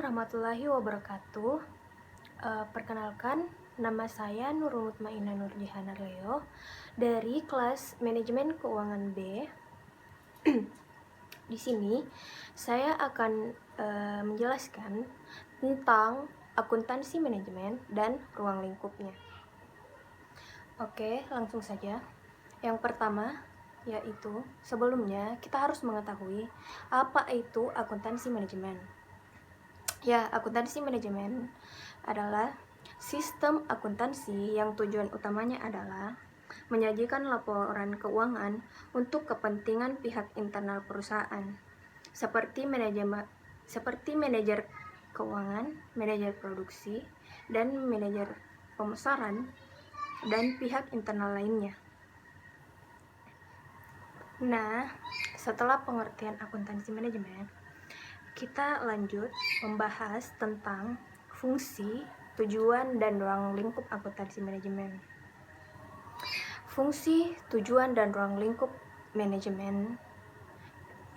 warahmatullahi wabarakatuh. Perkenalkan, nama saya Nurul Mutmainah Nurjihana Leo dari kelas Manajemen Keuangan B. Di sini saya akan menjelaskan tentang akuntansi manajemen dan ruang lingkupnya. Oke, langsung saja. Yang pertama yaitu sebelumnya kita harus mengetahui apa itu akuntansi manajemen. Ya, akuntansi manajemen adalah sistem akuntansi yang tujuan utamanya adalah menyajikan laporan keuangan untuk kepentingan pihak internal perusahaan, seperti manajer keuangan, manajer produksi, dan manajer pemasaran, dan pihak internal lainnya. Nah, setelah pengertian akuntansi manajemen, kita lanjut membahas tentang fungsi, tujuan, dan ruang lingkup akuntansi manajemen. Fungsi, tujuan, dan ruang lingkup manajemen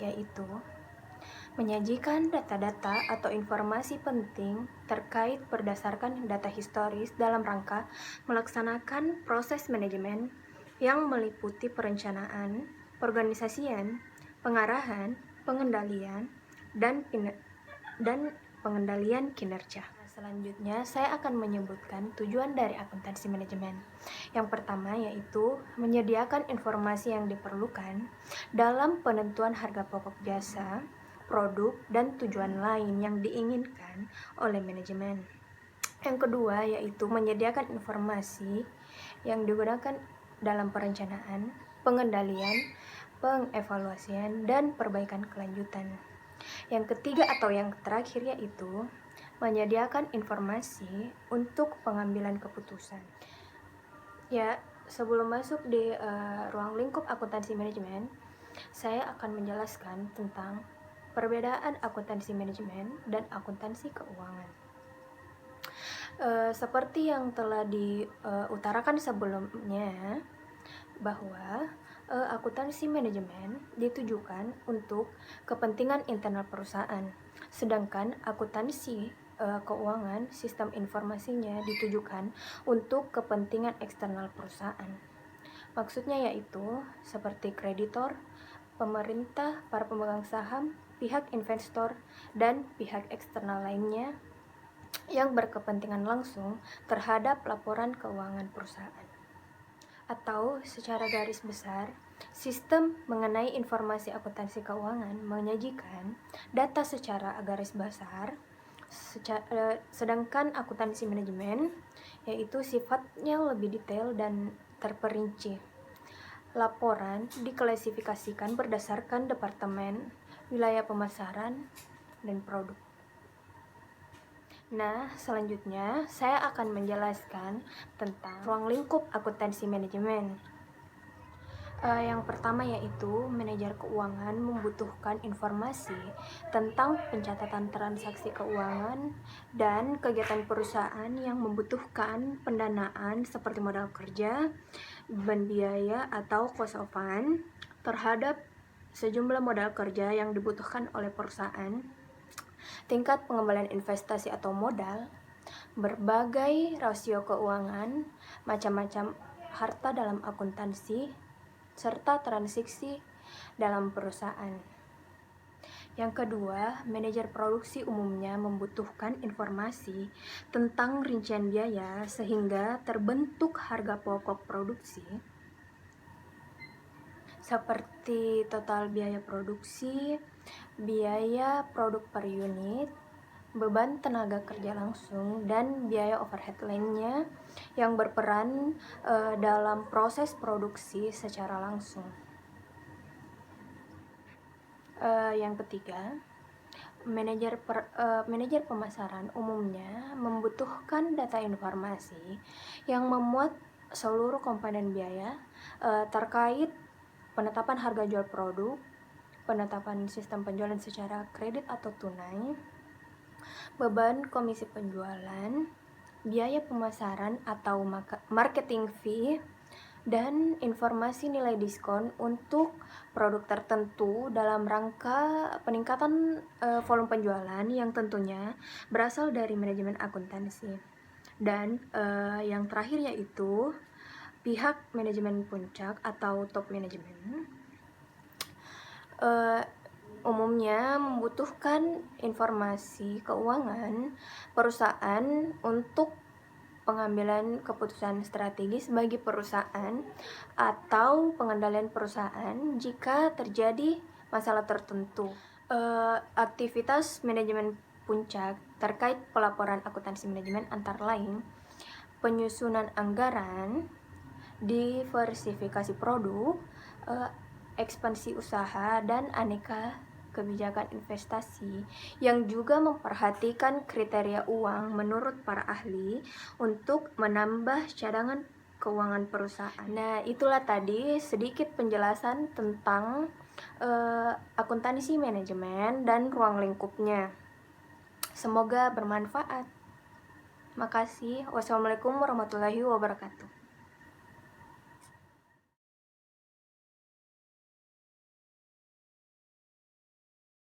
yaitu menyajikan data-data atau informasi penting terkait berdasarkan data historis dalam rangka melaksanakan proses manajemen yang meliputi perencanaan, perorganisasian, pengarahan, pengendalian, dan pengendalian kinerja. Selanjutnya, saya akan menyebutkan tujuan dari akuntansi manajemen. Yang pertama yaitu menyediakan informasi yang diperlukan dalam penentuan harga pokok jasa, produk, dan tujuan lain yang diinginkan oleh manajemen. Yang kedua yaitu menyediakan informasi yang digunakan dalam perencanaan, pengendalian, pengevaluasian, dan perbaikan kelanjutan. Yang ketiga atau yang terakhir yaitu menyediakan informasi untuk pengambilan keputusan. Ya, sebelum masuk di ruang lingkup akuntansi manajemen, saya akan menjelaskan tentang perbedaan akuntansi manajemen dan akuntansi keuangan. Seperti yang telah diutarakan sebelumnya, bahwa akuntansi manajemen ditujukan untuk kepentingan internal perusahaan, sedangkan akuntansi keuangan sistem informasinya ditujukan untuk kepentingan eksternal perusahaan. Maksudnya yaitu seperti kreditor, pemerintah, para pemegang saham, pihak investor, dan pihak eksternal lainnya yang berkepentingan langsung terhadap laporan keuangan perusahaan. Atau secara garis besar, sistem mengenai informasi akuntansi keuangan menyajikan data secara garis besar, sedangkan akuntansi manajemen yaitu sifatnya lebih detail dan terperinci. Laporan diklasifikasikan berdasarkan departemen, wilayah pemasaran, dan produk. Nah, selanjutnya saya akan menjelaskan tentang ruang lingkup akuntansi manajemen. Yang pertama yaitu manajer keuangan membutuhkan informasi tentang pencatatan transaksi keuangan dan kegiatan perusahaan yang membutuhkan pendanaan seperti modal kerja, beban biaya atau cost of fund terhadap sejumlah modal kerja yang dibutuhkan oleh perusahaan, tingkat pengembalian investasi atau modal, berbagai rasio keuangan, macam-macam harta dalam akuntansi, serta transaksi dalam perusahaan. Yang kedua, manajer produksi umumnya membutuhkan informasi tentang rincian biaya sehingga terbentuk harga pokok produksi, seperti total biaya produksi, biaya produk per unit, beban tenaga kerja langsung, dan biaya overhead lainnya yang berperan dalam proses produksi secara langsung. Yang ketiga, manajer pemasaran umumnya membutuhkan data informasi yang memuat seluruh komponen biaya terkait penetapan harga jual produk, penetapan sistem penjualan secara kredit atau tunai, beban komisi penjualan, biaya pemasaran atau marketing fee, dan informasi nilai diskon untuk produk tertentu dalam rangka peningkatan volume penjualan yang tentunya berasal dari manajemen akuntansi. Dan yang terakhir yaitu pihak manajemen puncak atau top manajemen umumnya membutuhkan informasi keuangan perusahaan untuk pengambilan keputusan strategis bagi perusahaan atau pengendalian perusahaan jika terjadi masalah tertentu. Aktivitas manajemen puncak terkait pelaporan akuntansi manajemen antara lain penyusunan anggaran, diversifikasi produk, ekspansi usaha, dan aneka kebijakan investasi yang juga memperhatikan kriteria uang menurut para ahli untuk menambah cadangan keuangan perusahaan. Nah, itulah tadi sedikit penjelasan tentang akuntansi manajemen dan ruang lingkupnya. Semoga bermanfaat. Makasih. Wassalamualaikum warahmatullahi wabarakatuh.